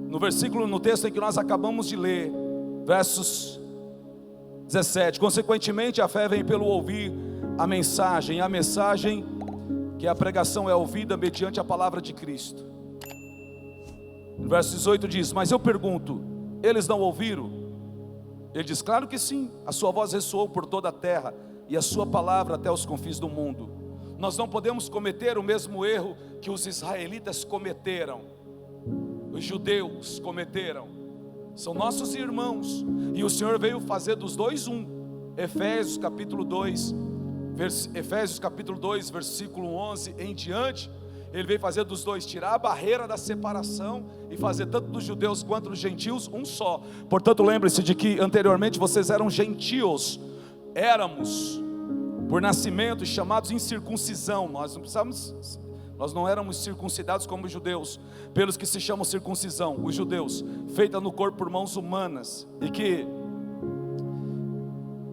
no texto em que nós acabamos de ler, versos 17: consequentemente a fé vem pelo ouvir a mensagem, que a pregação é ouvida mediante a palavra de Cristo. No verso 18 diz: mas eu pergunto, eles não ouviram? Ele diz: claro que sim, a sua voz ressoou por toda a terra, e a sua palavra até os confins do mundo. Nós não podemos cometer o mesmo erro que os israelitas cometeram, os judeus cometeram. São nossos irmãos, e o Senhor veio fazer dos dois um. Efésios capítulo 2, versículo 11 em diante, Ele veio fazer dos dois, tirar a barreira da separação e fazer tanto dos judeus quanto dos gentios um só. Portanto, lembre-se de que anteriormente vocês eram gentios, éramos por nascimento chamados incircuncisão. Nós não éramos circuncidados como os judeus, pelos que se chamam circuncisão, os judeus, feita no corpo por mãos humanas, e que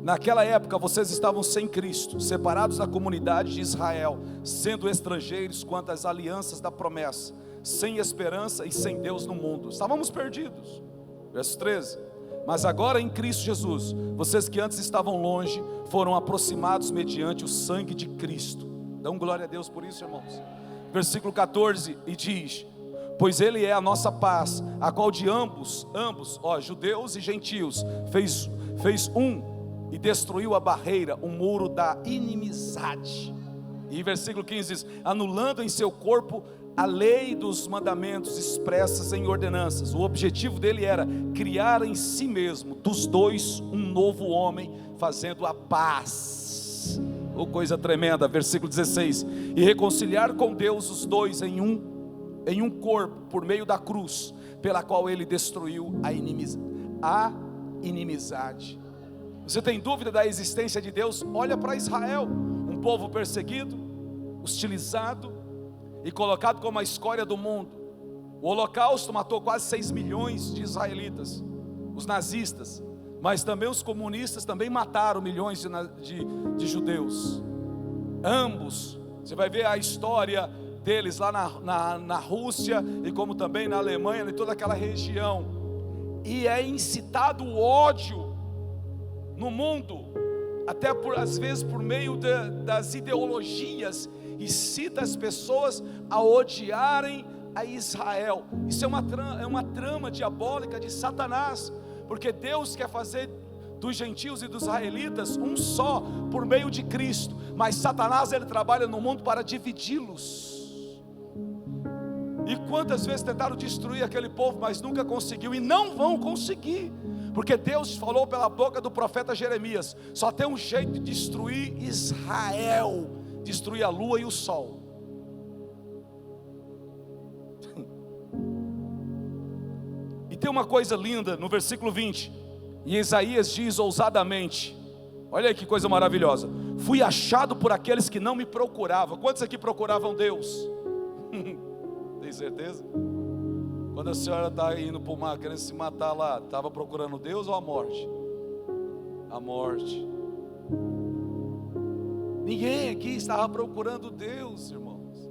naquela época vocês estavam sem Cristo, separados da comunidade de Israel, sendo estrangeiros quanto às alianças da promessa, sem esperança e sem Deus no mundo. Estávamos perdidos. Verso 13: mas agora em Cristo Jesus, vocês que antes estavam longe, foram aproximados mediante o sangue de Cristo. Dão glória a Deus por isso, irmãos. Versículo 14, e diz: pois Ele é a nossa paz, a qual de ambos, judeus e gentios, fez um, e destruiu a barreira, o muro da inimizade. E versículo 15 diz: anulando em seu corpo a lei dos mandamentos expressas em ordenanças. O objetivo dele era criar em si mesmo, dos dois, um novo homem, fazendo a paz. Oh, coisa tremenda. Versículo 16: e reconciliar com Deus os dois em um corpo, por meio da cruz, pela qual ele destruiu a inimizade. Você tem dúvida da existência de Deus? Olha para Israel, um povo perseguido, hostilizado e colocado como a escória do mundo. O Holocausto matou quase 6 milhões de israelitas, os nazistas, mas também os comunistas também mataram milhões de judeus. Ambos, você vai ver a história deles lá na Rússia, e como também na Alemanha, em toda aquela região, e é incitado o ódio no mundo, até às vezes por meio das ideologias, e cita as pessoas a odiarem a Israel. Isso é uma trama diabólica de Satanás, porque Deus quer fazer dos gentios e dos israelitas um só, por meio de Cristo, mas Satanás, ele trabalha no mundo para dividi-los. E quantas vezes tentaram destruir aquele povo, mas nunca conseguiu, e não vão conseguir, porque Deus falou pela boca do profeta Jeremias: só tem um jeito de destruir Israel, destruir a lua e o sol. E tem uma coisa linda no versículo 20, e Isaías diz ousadamente, olha aí que coisa maravilhosa: fui achado por aqueles que não me procuravam. Quantos aqui procuravam Deus? Tem certeza? Quando a senhora está indo para o mar querendo se matar lá, estava procurando Deus ou a morte? A morte. Ninguém aqui estava procurando Deus, irmãos.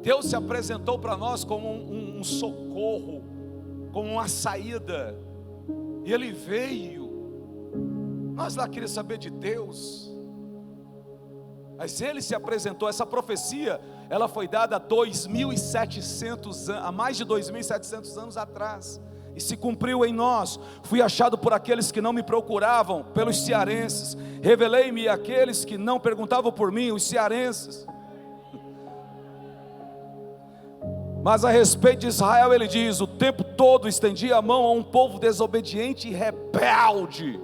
Deus se apresentou para nós como um socorro, como uma saída, e Ele veio. Nós lá queríamos saber de Deus, mas Ele se apresentou. Essa profecia, ela foi dada há mais de 2.700 anos atrás, e se cumpriu em nós. Fui achado por aqueles que não me procuravam, pelos cearenses. Revelei-me àqueles que não perguntavam por mim, os cearenses. Mas a respeito de Israel ele diz: o tempo todo estendia a mão a um povo desobediente e rebelde.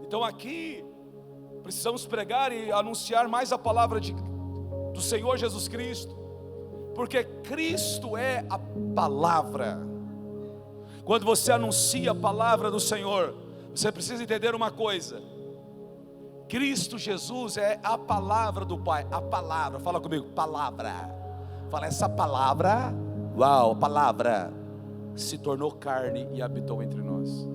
Então aqui precisamos pregar e anunciar mais a palavra do Senhor Jesus Cristo, porque Cristo é a palavra. Quando você anuncia a palavra do Senhor, você precisa entender uma coisa: Cristo Jesus é a palavra do Pai. A palavra, fala comigo, palavra. Fala, essa palavra, uau, palavra se tornou carne e habitou entre nós.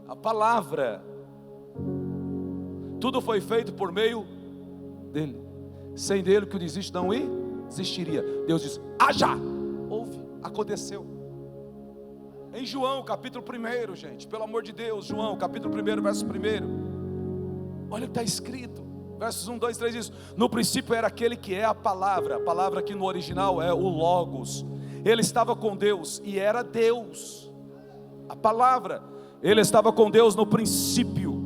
A palavra Tudo foi feito por meio dele. Sem dele o que existe não existiria. Deus diz: haja. Houve, aconteceu. Em João capítulo 1, gente, pelo amor de Deus, João capítulo 1, verso 1. Olha o que está escrito, versos 1, 2, 3 diz: no princípio era aquele que é a palavra aqui no original é o Logos. Ele estava com Deus e era Deus. A palavra, ele estava com Deus no princípio.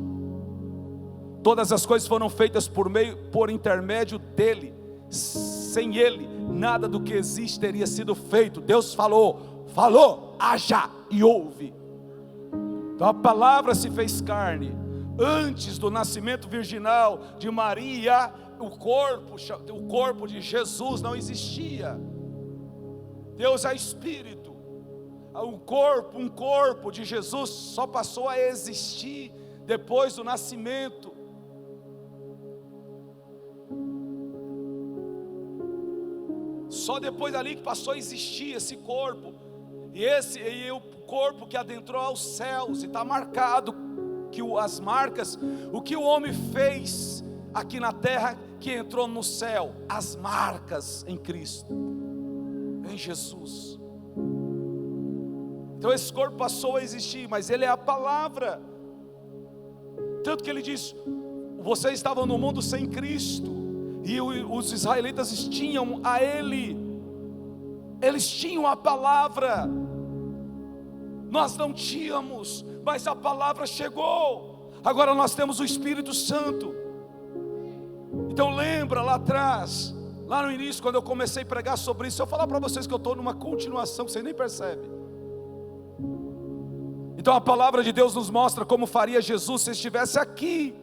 Todas as coisas foram feitas por intermédio dele. Sem ele, nada do que existe teria sido feito. Deus falou, haja, e houve. Então a palavra se fez carne. Antes do nascimento virginal de Maria, o corpo de Jesus não existia. Deus é Espírito. Um corpo de Jesus só passou a existir depois do nascimento. Só depois dali que passou a existir esse corpo. E o corpo que adentrou aos céus. E está marcado que as marcas, o que o homem fez aqui na terra, que entrou no céu. As marcas em Cristo, em Jesus. Então esse corpo passou a existir, mas ele é a palavra. Tanto que ele diz: vocês estavam no mundo sem Cristo. E os israelitas tinham a ele. Eles tinham a palavra. Nós não tínhamos, mas a palavra chegou. Agora nós temos o Espírito Santo. Então lembra lá atrás, lá no início, quando eu comecei a pregar sobre isso, eu falar para vocês que eu estou numa continuação que vocês nem percebem. Então a palavra de Deus nos mostra como faria Jesus se estivesse aqui.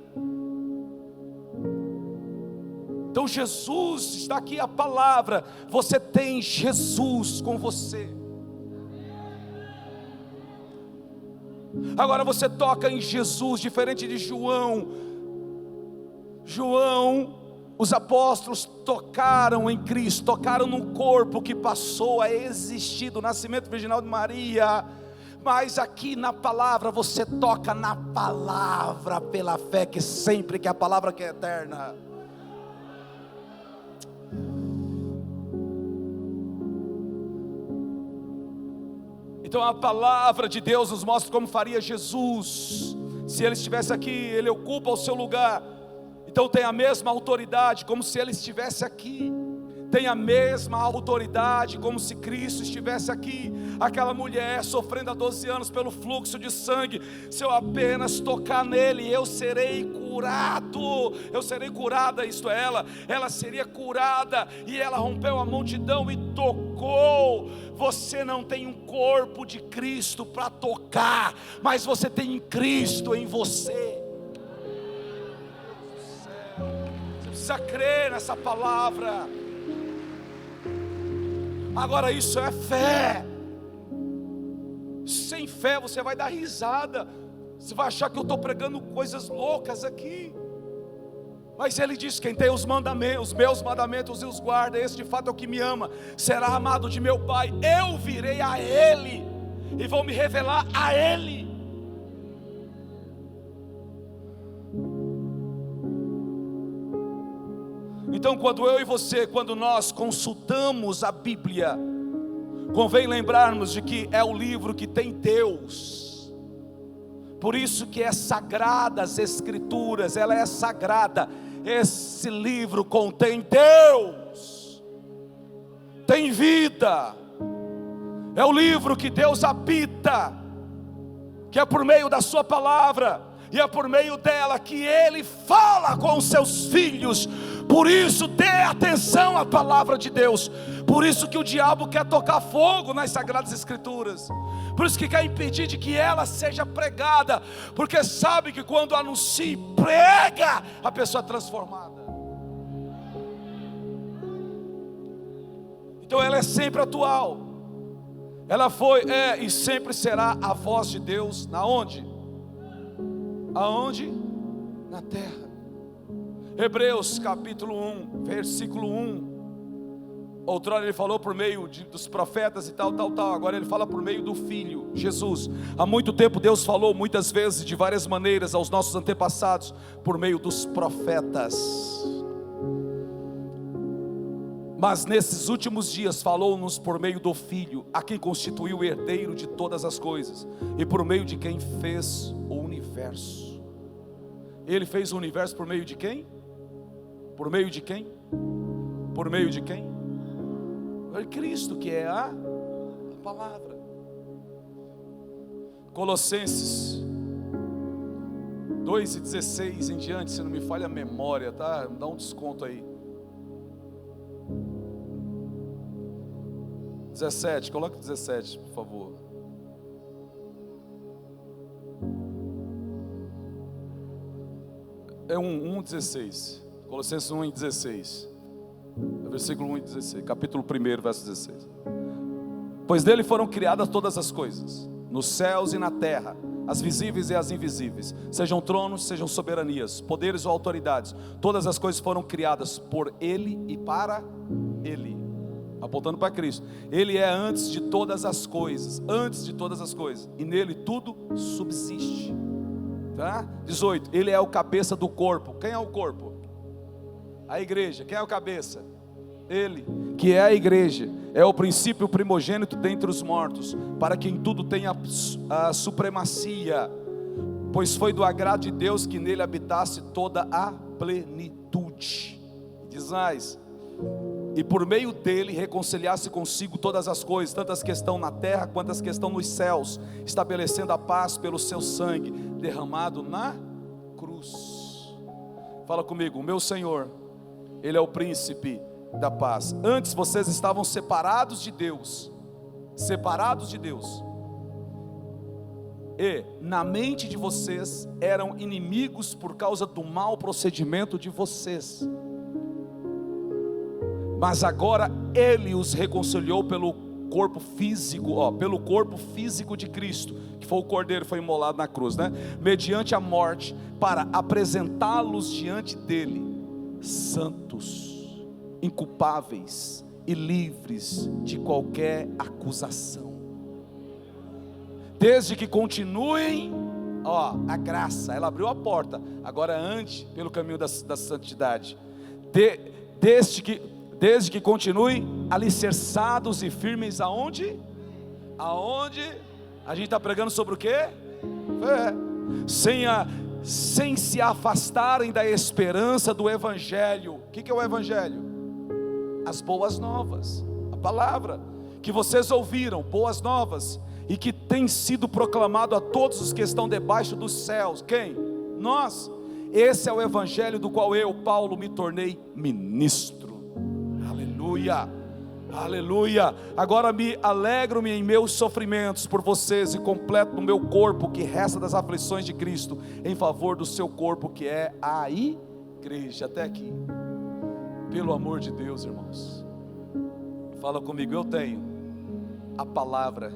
Então Jesus está aqui, a palavra. Você tem Jesus com você. Agora você toca em Jesus, diferente de João. Os apóstolos tocaram em Cristo, tocaram no corpo que passou a existir do nascimento virginal de Maria. Mas aqui na palavra, você toca na palavra pela fé, que sempre que a palavra que é eterna. Então a palavra de Deus nos mostra como faria Jesus. Se ele estivesse aqui, ele ocupa o seu lugar. Então tem a mesma autoridade como se ele estivesse aqui. Tem a mesma autoridade como se Cristo estivesse aqui. Aquela mulher sofrendo há 12 anos pelo fluxo de sangue. Se eu apenas tocar nele, eu serei curado. Eu serei curada, isto é, ela seria curada. E ela rompeu a multidão e tocou. Você não tem um corpo de Cristo para tocar, mas você tem Cristo em você. Você precisa crer nessa palavra. Agora isso é fé. Sem fé você vai dar risada. Você vai achar que eu estou pregando coisas loucas aqui. Mas ele diz: quem tem os meus mandamentos e os guarda, esse de fato é o que me ama. Será amado de meu Pai. Eu virei a ele e vou me revelar a ele. Então quando eu e você, quando nós consultamos a Bíblia, convém lembrarmos de que é o livro que tem Deus. Por isso que é sagrada as Escrituras, ela é sagrada. Esse livro contém Deus, tem vida. É o livro que Deus habita, que é por meio da sua palavra, e é por meio dela que Ele fala com os seus filhos. Por isso dê atenção à palavra de Deus. Por isso que o diabo quer tocar fogo nas Sagradas Escrituras. Por isso que quer impedir de que ela seja pregada. Porque sabe que quando anuncia e prega, a pessoa é transformada. Então ela é sempre atual. Ela foi, e sempre será a voz de Deus. Na onde? Aonde? Na terra. Hebreus capítulo 1, versículo 1. Outrora ele falou por meio dos profetas e tal. Agora ele fala por meio do Filho, Jesus. Há muito tempo Deus falou muitas vezes, de várias maneiras, aos nossos antepassados, por meio dos profetas. Mas nesses últimos dias falou-nos por meio do Filho, a quem constituiu o herdeiro de todas as coisas, e por meio de quem fez o universo. Ele fez o universo por meio de quem? Por meio de quem? Por meio de quem? Por Cristo, que é a palavra. Colossenses 2:16 em diante, se não me falha a memória, tá? Dá um desconto aí. 17, coloca 17, por favor. É 1:16. Colossenses 1:16. Versículo 1:16, capítulo 1, verso 16. Pois dele foram criadas todas as coisas, nos céus e na terra, as visíveis e as invisíveis, sejam tronos, sejam soberanias, poderes ou autoridades, todas as coisas foram criadas por ele e para ele, apontando para Cristo. Ele é antes de todas as coisas, e nele tudo subsiste, tá? 18, ele é o cabeça do corpo. Quem é o corpo? A igreja. Quem é o cabeça? Ele, que é a igreja, é o princípio primogênito dentre os mortos, para que em tudo tenha a supremacia, pois foi do agrado de Deus que nele habitasse toda a plenitude. Diz mais: e por meio dele reconciliasse consigo todas as coisas, tanto as que estão na terra quanto as que estão nos céus, estabelecendo a paz pelo seu sangue derramado na cruz. Fala comigo: o meu Senhor, Ele é o príncipe da paz. Antes vocês estavam separados de Deus, e na mente de vocês eram inimigos por causa do mau procedimento de vocês. Mas agora Ele os reconciliou pelo corpo físico de Cristo, que foi o cordeiro, foi imolado na cruz, né? Mediante a morte, para apresentá-los diante dele santos, inculpáveis e livres de qualquer acusação, desde que continuem, a graça, ela abriu a porta, agora ande pelo caminho da santidade, desde que continuem alicerçados e firmes aonde? A gente está pregando sobre o quê? Sem se afastarem da esperança do Evangelho. O que é o Evangelho? As boas novas, a palavra que vocês ouviram, boas novas, e que tem sido proclamado a todos os que estão debaixo dos céus. Quem? Nós. Esse é o Evangelho do qual eu, Paulo, me tornei ministro. Aleluia, aleluia. Agora me alegro-me em meus sofrimentos por vocês, e completo no meu corpo que resta das aflições de Cristo, em favor do seu corpo, que é a igreja. Até aqui. Pelo amor de Deus, irmãos, fala comigo: eu tenho a palavra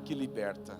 que liberta.